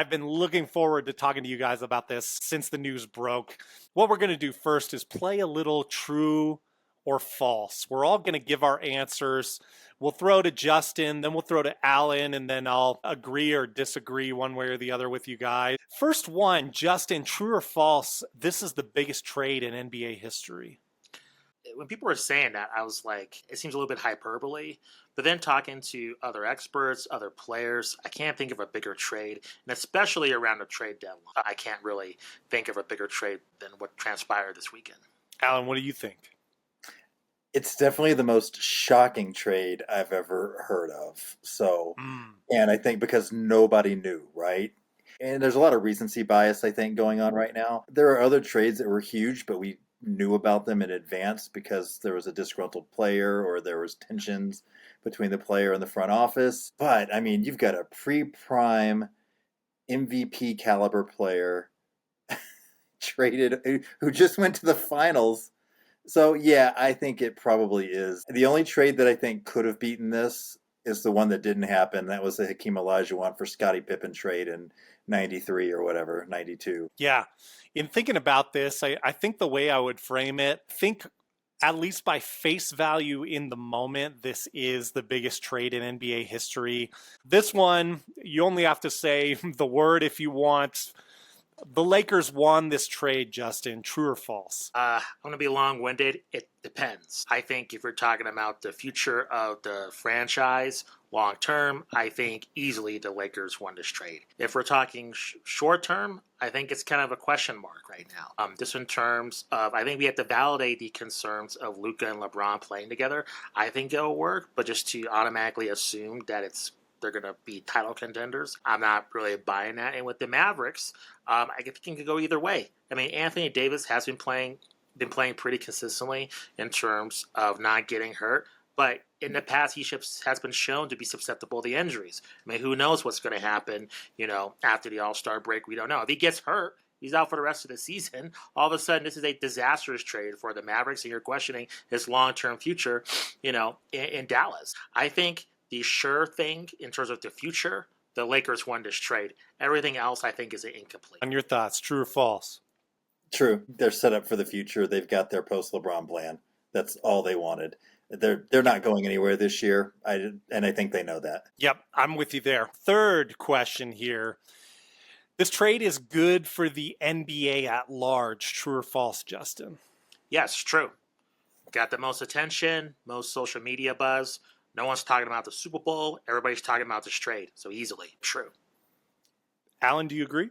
I've been looking forward to talking to you guys about this since the news broke. What we're going to do first is play a little true or false. We're all going to give our answers. We'll throw to Justin, then we'll throw to Alan, and then I'll agree or disagree one way or the other with you guys. First one, Justin, true or false, this is the biggest trade in NBA history. When people were saying that, I was like, it seems a little bit hyperbole. But then talking to other experts, other players, I can't think of a bigger trade. And especially around the trade deadline, I can't really think of a bigger trade than what transpired this weekend. Alan, what do you think? It's definitely the most shocking trade I've ever heard of. So, and I think because nobody knew, right? And there's a lot of recency bias, I think, going on right now. There are other trades that were huge, but we knew about them in advance because there was a disgruntled player or there was tensions between the player and the front office. But, I mean, you've got a pre-prime MVP caliber player traded who just went to the finals. So, yeah, I think it probably is. The only trade that I think could have beaten this is the one that didn't happen. That was the Hakeem Olajuwon for Scottie Pippen trade in 93 or whatever, 92. Yeah. In thinking about this, I think the way I would frame it, think at least by face value in the moment, this is the biggest trade in NBA history. This one, you only have to say the word if you want. The Lakers won this trade, Justin. True or false? I'm going to be long-winded. It depends. I think if we're talking about the future of the franchise long-term, I think easily the Lakers won this trade. If we're talking short-term, I think it's kind of a question mark right now. Just in terms of, I think we have to validate the concerns of Luka and LeBron playing together. I think it'll work, but just to automatically assume that they're going to be title contenders, I'm not really buying that. And with the Mavericks, I think it can go either way. I mean, Anthony Davis has been playing pretty consistently in terms of not getting hurt. But in the past, he has been shown to be susceptible to injuries. I mean, who knows what's going to happen, after the All-Star break? We don't know. If he gets hurt, he's out for the rest of the season. All of a sudden, this is a disastrous trade for the Mavericks, and you're questioning his long-term future, in Dallas. I think the sure thing in terms of the future, the Lakers won this trade. Everything else, I think, is incomplete. On your thoughts, true or false? True. They're set up for the future. They've got their post-LeBron plan. That's all they wanted. They're not going anywhere this year, and I think they know that. Yep, I'm with you there. Third question here. This trade is good for the NBA at large. True or false, Justin? Yes, true. Got the most attention, most social media buzz. No one's talking about the Super Bowl. Everybody's talking about this trade. So easily, true. Alan, do you agree?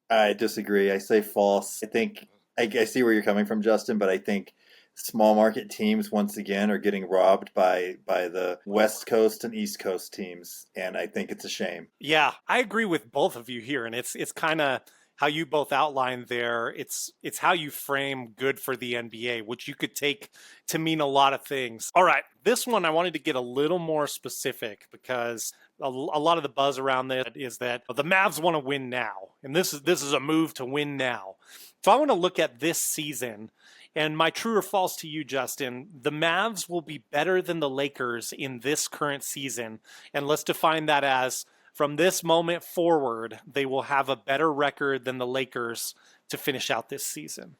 I disagree. I say false. I think I see where you're coming from, Justin, but I think small market teams once again are getting robbed by the West Coast and East Coast teams, and I think it's a shame. Yeah, I agree with both of you here, and it's kind of how you both outlined there. It's how you frame good for the NBA, which you could take to mean a lot of things. All right, this one I wanted to get a little more specific because a lot of the buzz around this is that the Mavs want to win now, and this is a move to win now. So I want to look at this season. And my true or false to you, Justin, the Mavs will be better than the Lakers in this current season. And let's define that as from this moment forward, they will have a better record than the Lakers to finish out this season.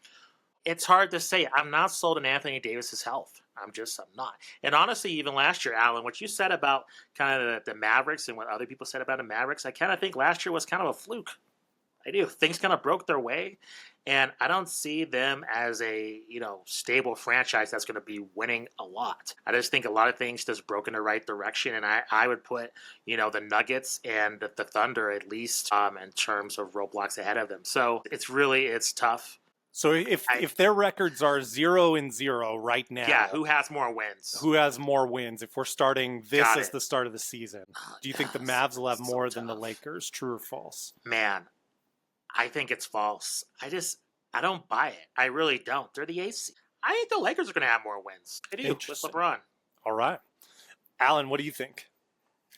It's hard to say. I'm not sold on Anthony Davis's health. I'm not. And honestly, even last year, Alan, what you said about kind of the Mavericks and what other people said about the Mavericks, I kind of think last year was kind of a fluke. I do. Things kind of broke their way. And I don't see them as a, stable franchise that's going to be winning a lot. I just think a lot of things just broke in the right direction. And I would put, the Nuggets and the Thunder at least in terms of roadblocks ahead of them. So it's tough. So if their records are 0-0 right now. Yeah, who has more wins? Who has more wins? If we're starting this as the start of the season, do you think the Mavs will have more than the Lakers? True or false? Man, I think it's false. I don't buy it. I really don't. They're the AC. I think the Lakers are going to have more wins. I do, with LeBron. All right. Alan, what do you think?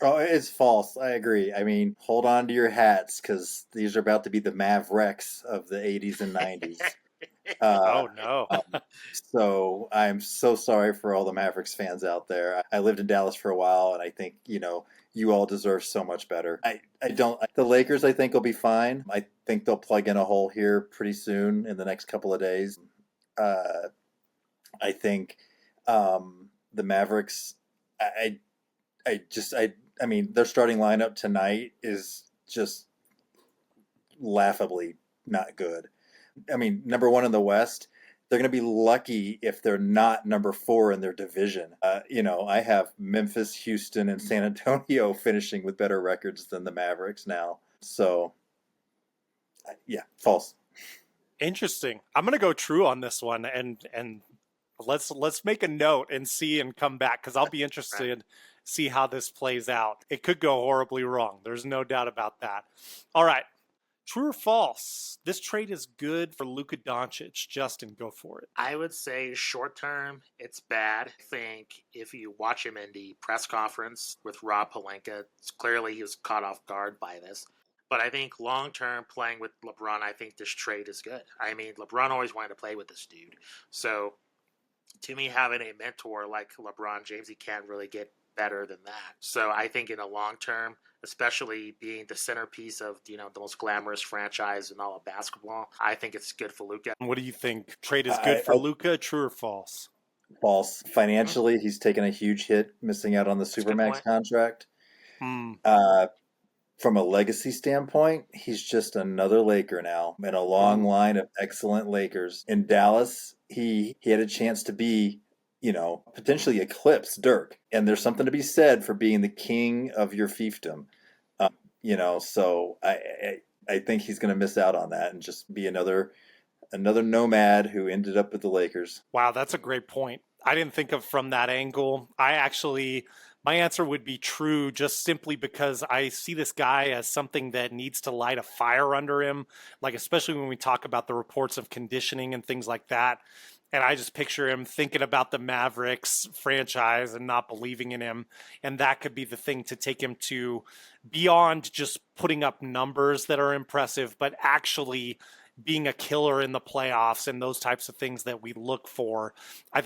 Oh, it's false. I agree. I mean, hold on to your hats because these are about to be the Mavericks of the 80s and 90s. Uh, Oh no. so I'm so sorry for all the Mavericks fans out there. I lived in Dallas for a while, and I think, you all deserve so much better. I don't, the Lakers, I think, will be fine. I think they'll plug in a hole here pretty soon in the next couple of days. Uh, I think the Mavericks, I, I mean, their starting lineup tonight is just laughably not good. I mean, number one in the West, they're going to be lucky if they're not number four in their division. I have Memphis, Houston, and San Antonio finishing with better records than the Mavericks now. So, yeah, false. Interesting. I'm gonna go true on this one, and let's make a note and see and come back because I'll be interested see how this plays out. It could go horribly wrong. There's no doubt about that. All right. True or false? This trade is good for Luka Doncic. Justin, go for it. I would say short term, it's bad. I think if you watch him in the press conference with Rob Pelinka, it's clearly he was caught off guard by this. But I think long term, playing with LeBron, I think this trade is good. I mean, LeBron always wanted to play with this dude. So to me, having a mentor like LeBron James, he can't really get better than that. So I think in the long term, especially being the centerpiece of the most glamorous franchise in all of basketball, I think it's good for Luka. What do you think? Trade is good for Luka? True or false? False. Financially, he's taken a huge hit, missing out on the Supermax contract. From a legacy standpoint, he's just another Laker now in a long line of excellent Lakers. In Dallas, he had a chance to be, potentially eclipse Dirk. And there's something to be said for being the king of your fiefdom. So I think he's going to miss out on that and just be another nomad who ended up with the Lakers. Wow, that's a great point. I didn't think of from that angle. My answer would be true just simply because I see this guy as something that needs to light a fire under him, like especially when we talk about the reports of conditioning and things like that. And I just picture him thinking about the Mavericks franchise and not believing in him. And that could be the thing to take him to beyond just putting up numbers that are impressive, but actually being a killer in the playoffs and those types of things that we look for. I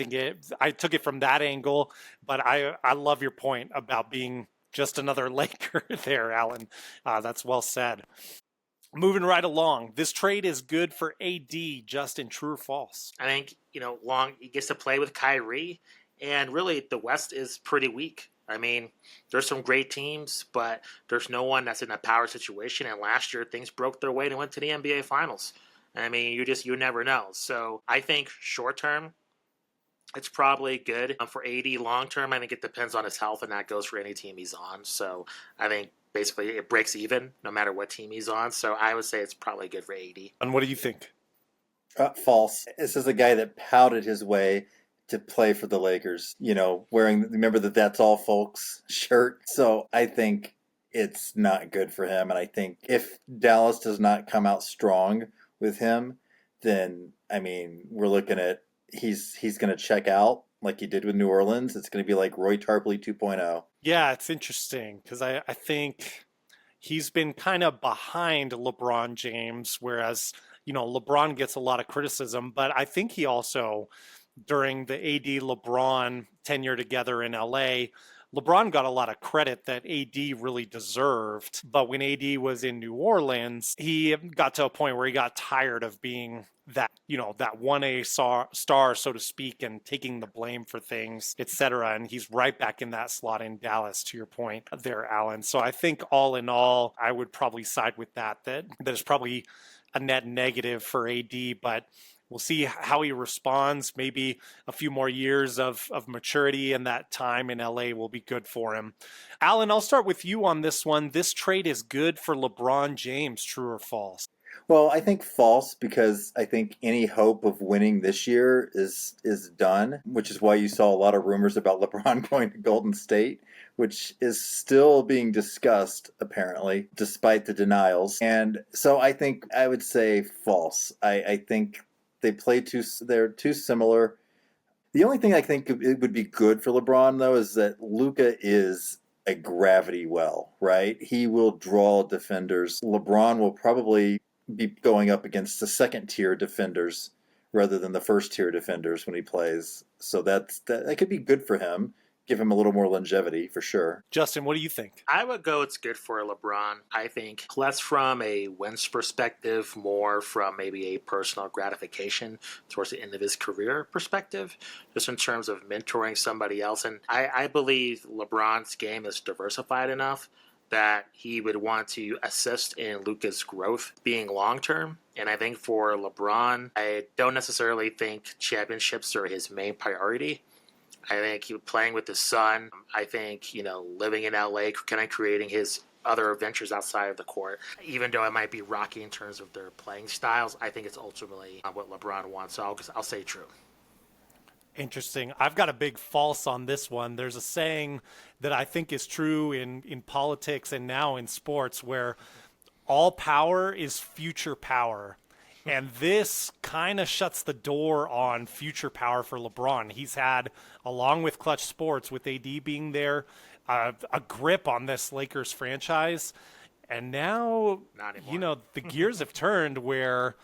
took it from that angle, but I love your point about being just another Laker there, Alan. That's well said. Moving right along, this trade is good for AD. Justin, true or false? I think, Long he gets to play with Kyrie, and really the West is pretty weak. I mean, there's some great teams, but there's no one that's in a power situation. And last year, things broke their way and went to the NBA Finals. I mean, you never know. So I think short term, it's probably good for AD. Long term, I think it depends on his health, and that goes for any team he's on. So I think basically it breaks even no matter what team he's on. So I would say it's probably good for AD. And what do you think? False. This is a guy that pouted his way to play for the Lakers, remember the "That's All Folks" shirt. So I think it's not good for him. And I think if Dallas does not come out strong with him, then, I mean, we're looking at he's going to check out like he did with New Orleans. It's going to be like Roy Tarpley 2.0. Yeah, it's interesting because I think he's been kind of behind LeBron James, whereas, LeBron gets a lot of criticism, but I think he also, during the AD LeBron tenure together in LA, LeBron got a lot of credit that AD really deserved. But when AD was in New Orleans, he got to a point where he got tired of being that 1A star, so to speak, and taking the blame for things, etc. And he's right back in that slot in Dallas, to your point there, Alan. So I think all in all, I would probably side with that is probably a net negative for AD, but we'll see how he responds. Maybe a few more years of maturity and that time in LA will be good for him. Alan, I'll start with you on this one. This trade is good for LeBron James, true or false? Well, I think false because I think any hope of winning this year is done, which is why you saw a lot of rumors about LeBron going to Golden State, which is still being discussed, apparently, despite the denials. And so I think I would say false. I think they're too similar. The only thing I think it would be good for LeBron, though, is that Luka is a gravity well, right? He will draw defenders. LeBron will probably be going up against the second tier defenders rather than the first tier defenders when he plays. So that could be good for him. Give him a little more longevity for sure. Justin, what do you think? I would go it's good for LeBron. I think less from a wins perspective, more from maybe a personal gratification towards the end of his career perspective, just in terms of mentoring somebody else. And I believe LeBron's game is diversified enough that he would want to assist in Luka's growth being long term. And I think for LeBron, I don't necessarily think championships are his main priority. I think he playing with his son. I think, living in LA, kind of creating his other adventures outside of the court. Even though it might be rocky in terms of their playing styles, I think it's ultimately what LeBron wants. So I'll say true. Interesting. I've got a big false on this one. There's a saying that I think is true in politics and now in sports where all power is future power. And this kind of shuts the door on future power for LeBron. He's had, along with Klutch Sports, with AD being there, a grip on this Lakers franchise. And now, the gears have turned where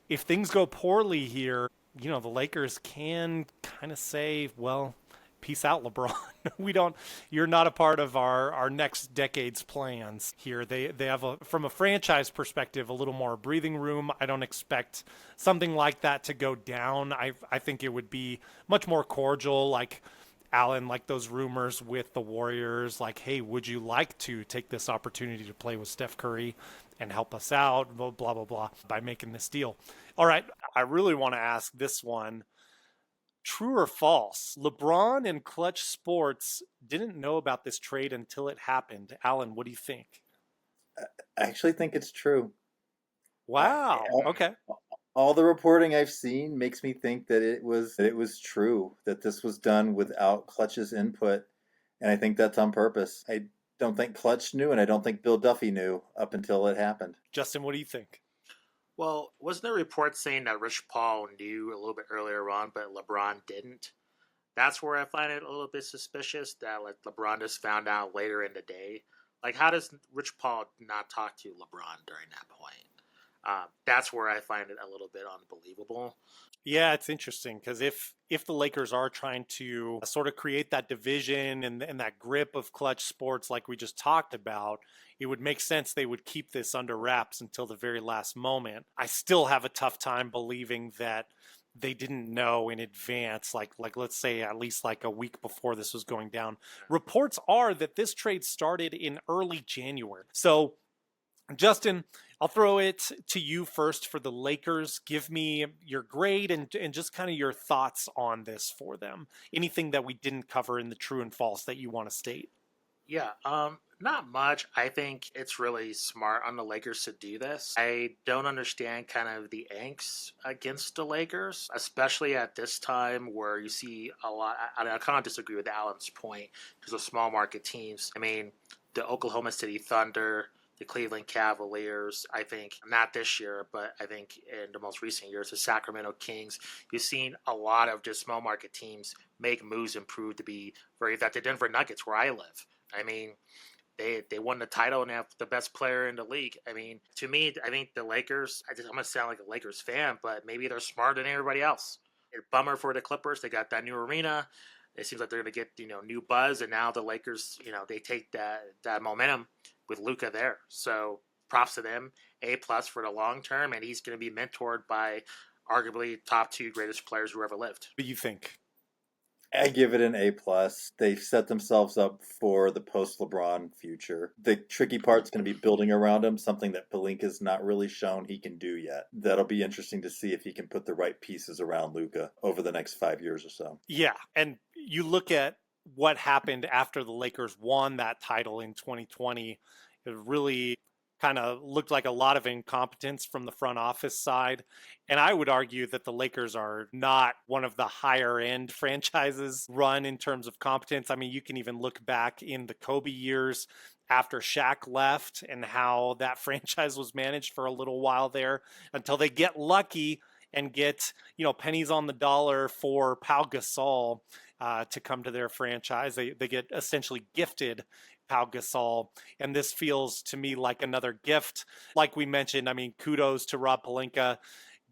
if things go poorly here, the Lakers can kind of say, well, peace out, LeBron. You're not a part of our next decade's plans here. They have, from a franchise perspective, a little more breathing room. I don't expect something like that to go down. I think it would be much more cordial, like Alan, like those rumors with the Warriors, like, hey, would you like to take this opportunity to play with Steph Curry and help us out, blah, blah, blah, by making this deal. All right, I really want to ask this one. True or false? LeBron and Klutch Sports didn't know about this trade until it happened. Alan, what do you think? I actually think it's true. Wow. Okay. All the reporting I've seen makes me think that it was true, that this was done without Klutch's input, and I think that's on purpose. I don't think Klutch knew, and I don't think Bill Duffy knew up until it happened. Justin, what do you think? Well, wasn't there a report saying that Rich Paul knew a little bit earlier on, but LeBron didn't? That's where I find it a little bit suspicious that LeBron just found out later in the day. How does Rich Paul not talk to LeBron during that point? That's where I find it a little bit unbelievable. Yeah, it's interesting because if the Lakers are trying to sort of create that division and that grip of Klutch Sports like we just talked about, it would make sense they would keep this under wraps until the very last moment. I still have a tough time believing that they didn't know in advance, like let's say at least like a week before this was going down. Reports are that this trade started in early January. So, Justin, I'll throw it to you first for the Lakers. Give me your grade and just kind of your thoughts on this for them. Anything that we didn't cover in the true and false that you want to state? Yeah, not much. I think it's really smart on the Lakers to do this. I don't understand kind of the angst against the Lakers, especially at this time where you see a lot. I kind of disagree with Alan's point because of small market teams. I mean, the Oklahoma City Thunder, the Cleveland Cavaliers, I think, not this year, but I think in the most recent years, the Sacramento Kings, you've seen a lot of just small market teams make moves and prove to be very effective. The Denver Nuggets, where I live, I mean, they won the title and have the best player in the league. I mean, to me, I think the Lakers, I'm going to sound like a Lakers fan, but maybe they're smarter than everybody else. It's a bummer for the Clippers. They got that new arena. It seems like they're going to get, new buzz, and now the Lakers, they take that momentum with Luka there. So props to them. A+ for the long term, and he's going to be mentored by arguably top 2 greatest players who ever lived. What do you think? I give it an A+. They've set themselves up for the post-LeBron future. The tricky part's going to be building around him, something that Pelinka's not really shown he can do yet. That'll be interesting to see if he can put the right pieces around Luka over the next 5 years or so. Yeah, and you look at what happened after the Lakers won that title in 2020, it really kind of looked like a lot of incompetence from the front office side. And I would argue that the Lakers are not one of the higher end franchises run in terms of competence. I mean, you can even look back in the Kobe years after Shaq left and how that franchise was managed for a little while there until they get lucky and get, pennies on the dollar for Pau Gasol to come to their franchise. They get essentially gifted Pau Gasol, and this feels to me like another gift. Like we mentioned, I mean, kudos to Rob Pelinka.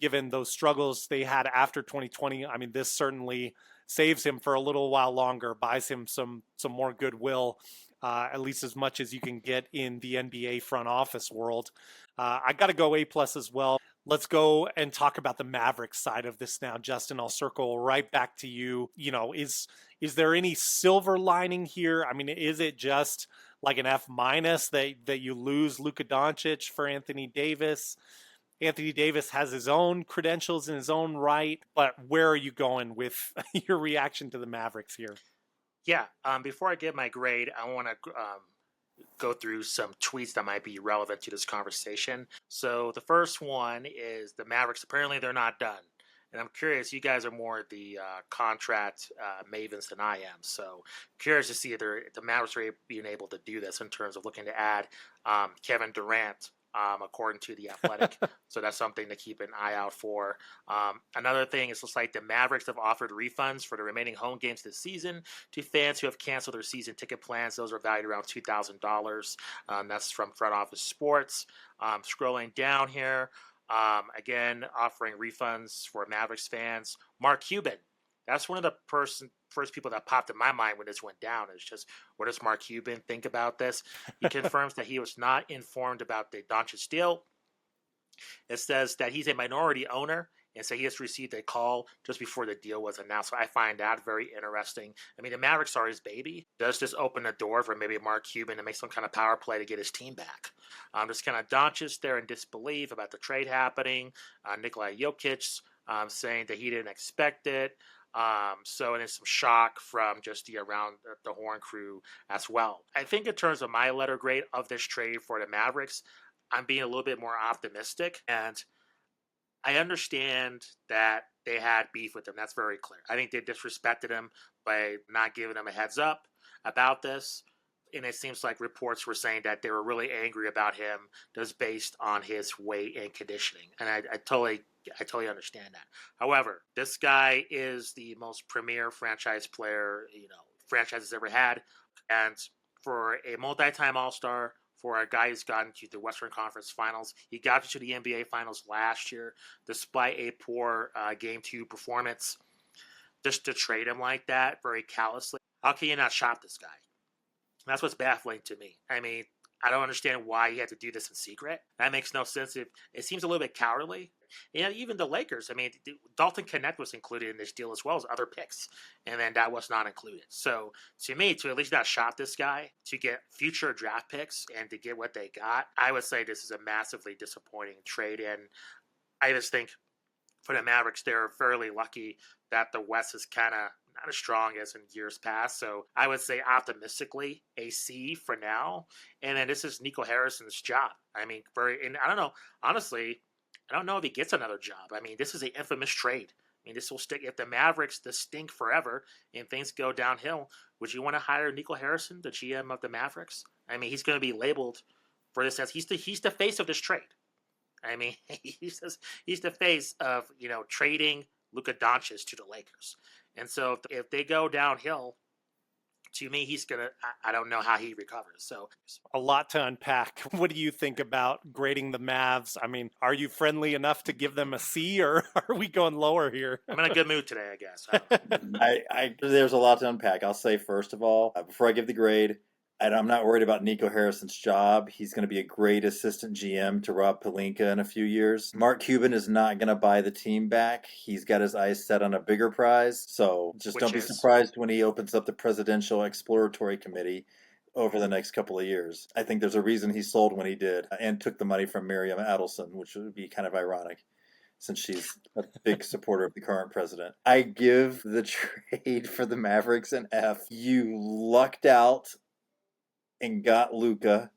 given those struggles they had after 2020. I mean, this certainly saves him for a little while longer, buys him some more goodwill, at least as much as you can get in the NBA front office world. I got to go A+ as well. Let's go and talk about the Mavericks side of this now, Justin. I'll circle right back to you. You know, is there any silver lining here? I mean, is it just like an F- that you lose Luka Doncic for Anthony Davis? Anthony Davis has his own credentials in his own right, but where are you going with your reaction to the Mavericks here? Yeah. Before I give my grade, I want to go through some tweets that might be relevant to this conversation. So the first one is the Mavericks. Apparently, they're not done. And I'm curious, you guys are more the contract mavens than I am. So curious to see if the Mavericks are being able to do this in terms of looking to add Kevin Durant, according to The Athletic. So that's something to keep an eye out for. Another thing is looks like the Mavericks have offered refunds for the remaining home games this season to fans who have canceled their season ticket plans. Those are valued around $2,000. That's from Front Office Sports. Scrolling down here, again, offering refunds for Mavericks fans. Mark Cuban. That's one of the first people that popped in my mind when this went down. It's just, what does Mark Cuban think about this? He confirms that he was not informed about the Doncic deal. It says that he's a minority owner, and so he has received a call just before the deal was announced. So I find that very interesting. I mean, the Mavericks are his baby. Does this open the door for maybe Mark Cuban to make some kind of power play to get his team back? Just kind of Doncic there in disbelief about the trade happening. Nikola Jokic saying that he didn't expect it. So, and there's some shock from just the around the horn crew as well. I think in terms of my letter grade of this trade for the Mavericks, I'm being a little bit more optimistic, and I understand that they had beef with him. That's very clear. I think they disrespected him by not giving him a heads up about this. And it seems like reports were saying that they were really angry about him just based on his weight and conditioning. And I totally understand that. However, this guy is the most premier franchise player, franchise has ever had. And for a multi-time All-Star, for a guy who's gotten to the Western Conference Finals, he got to the NBA Finals last year despite a poor Game 2 performance. Just to trade him like that, very callously, how can you not shop this guy? That's what's baffling to me. I mean, I don't understand why he had to do this in secret. That makes no sense. It seems a little bit cowardly. And even the Lakers, I mean, Dalton Connect was included in this deal as well as other picks, and then that was not included. So to me, to at least not shop this guy, to get future draft picks and to get what they got, I would say this is a massively disappointing trade. And I just think for the Mavericks, they're fairly lucky that the West is kind of not as strong as in years past. So I would say optimistically a C for now. And then this is Nico Harrison's job. I mean, and I don't know, honestly, I don't know if he gets another job. I mean, this is an infamous trade. I mean, this will stick. If the Mavericks stink forever and things go downhill, would you want to hire Nico Harrison, the GM of the Mavericks? I mean, he's going to be labeled for this as he's the face of this trade. I mean, he's the face of trading Luka Doncic to the Lakers. And so if they go downhill, to me, he's going to – I don't know how he recovers. So a lot to unpack. What do you think about grading the Mavs? I mean, are you friendly enough to give them a C, or are we going lower here? I'm in a good mood today, I guess. There's a lot to unpack. I'll say, first of all, before I give the grade, I'm not worried about Nico Harrison's job. He's going to be a great assistant GM to Rob Pelinka in a few years. Mark Cuban is not going to buy the team back. He's got his eyes set on a bigger prize. So don't be surprised when he opens up the Presidential Exploratory Committee over the next couple of years. I think there's a reason he sold when he did and took the money from Miriam Adelson, which would be kind of ironic since she's a big supporter of the current president. I give the trade for the Mavericks an F. You lucked out and got Luka,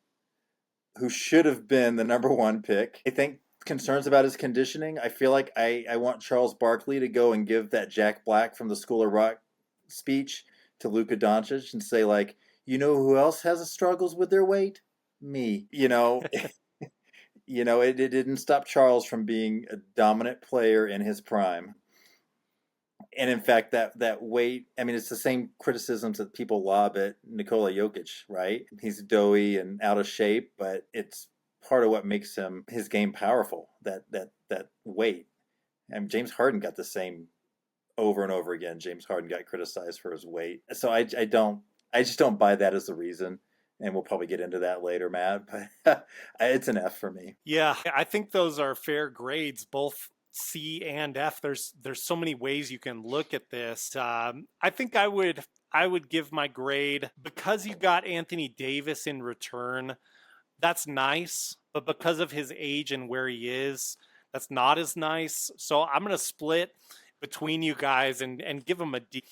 who should have been the number one pick. I think concerns about his conditioning. I feel like I want Charles Barkley to go and give that Jack Black from the School of Rock speech to Luka Doncic and say, like, you know who else has struggles with their weight? Me. It didn't stop Charles from being a dominant player in his prime. And in fact, that weight, I mean, it's the same criticisms that people lob at Nikola Jokic, right? He's doughy and out of shape, but it's part of what makes his game powerful, that weight. And James Harden got the same over and over again. James Harden got criticized for his weight. So I just don't buy that as the reason. And we'll probably get into that later, Matt. But it's an F for me. Yeah, I think those are fair grades, both C and F. There's so many ways you can look at this. I think I would give my grade because you got Anthony Davis in return. That's nice, but because of his age and where he is, that's not as nice. So I'm going to split between you guys and give him a D.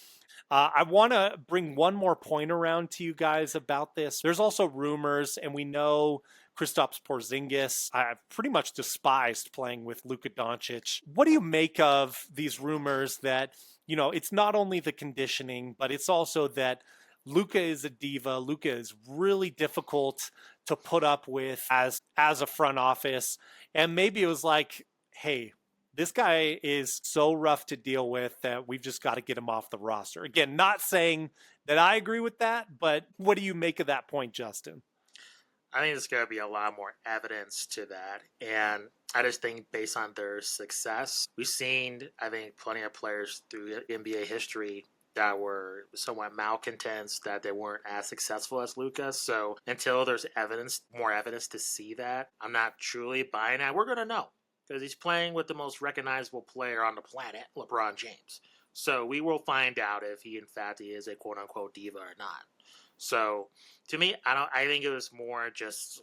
I want to bring one more point around to you guys about this. There's also rumors, and we know Kristaps Porzingis, I've pretty much despised playing with Luka Doncic. What do you make of these rumors that, it's not only the conditioning, but it's also that Luka is a diva. Luka is really difficult to put up with as a front office. And maybe it was like, hey, this guy is so rough to deal with that we've just got to get him off the roster. Again, not saying that I agree with that, but what do you make of that point, Justin? I think there's going to be a lot more evidence to that. And I just think based on their success, we've seen, I think, plenty of players through NBA history that were somewhat malcontents, that they weren't as successful as Luka. So until there's more evidence to see that, I'm not truly buying that. We're going to know, because he's playing with the most recognizable player on the planet, LeBron James. So we will find out if he, in fact, is a quote-unquote diva or not. So to me, I think it was more just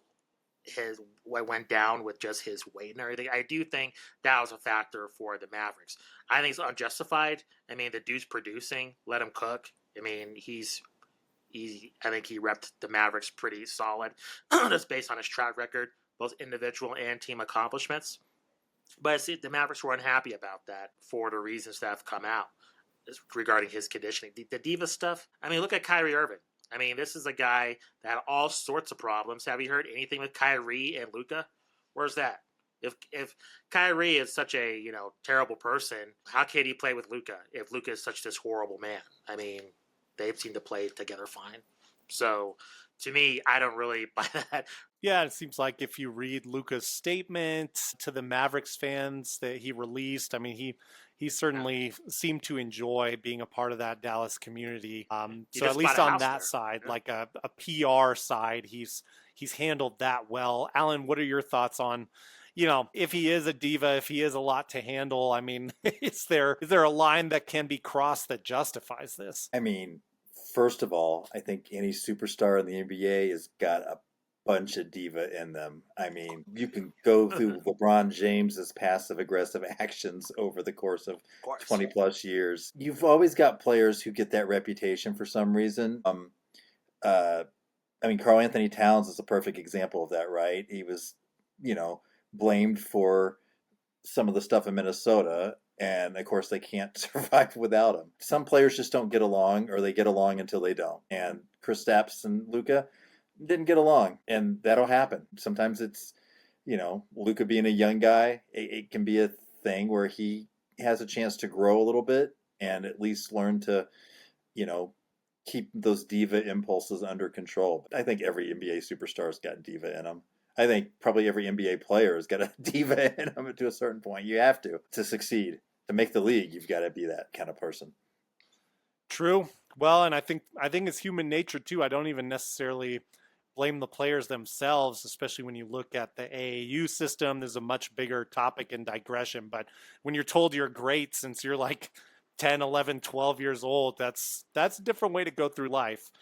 what went down with just his weight and everything. I do think that was a factor for the Mavericks. I think it's unjustified. I mean, the dude's producing. Let him cook. I mean, I think he repped the Mavericks pretty solid. That's based on his track record, both individual and team accomplishments. But see, the Mavericks were unhappy about that for the reasons that have come out regarding his conditioning. The diva stuff, I mean, look at Kyrie Irving. I mean, this is a guy that had all sorts of problems. Have you heard anything with Kyrie and Luka? Where's that? If Kyrie is such a terrible person, how can he play with Luka if Luka is such this horrible man? I mean, they've seemed to play together fine. So to me, I don't really buy that. Yeah, it seems like if you read Luka's statement to the Mavericks fans that he released, I mean, he certainly seemed to enjoy being a part of that Dallas community. So at least on that side, like a PR side, he's handled that well. Alan, what are your thoughts on, if he is a diva, if he is a lot to handle? I mean, is there a line that can be crossed that justifies this? I mean, first of all, I think any superstar in the NBA has got a bunch of diva in them. I mean, you can go through LeBron James's passive-aggressive actions over the course of 20-plus years. You've always got players who get that reputation for some reason. I mean, Karl Anthony Towns is a perfect example of that, right? He was, blamed for some of the stuff in Minnesota, and of course they can't survive without him. Some players just don't get along, or they get along until they don't. And Kristaps and Luka didn't get along, and that'll happen. Sometimes it's, Luka being a young guy, it can be a thing where he has a chance to grow a little bit and at least learn to, keep those diva impulses under control. I think every NBA superstar's got diva in them. I think probably every NBA player has got a diva in them to a certain point. You have to succeed. To make the league, you've got to be that kind of person. True. Well, and I think it's human nature too. I don't even necessarily blame the players themselves, especially when you look at the AAU system. There's a much bigger topic and digression. But when you're told you're great since you're like 10, 11, 12 years old, that's a different way to go through life.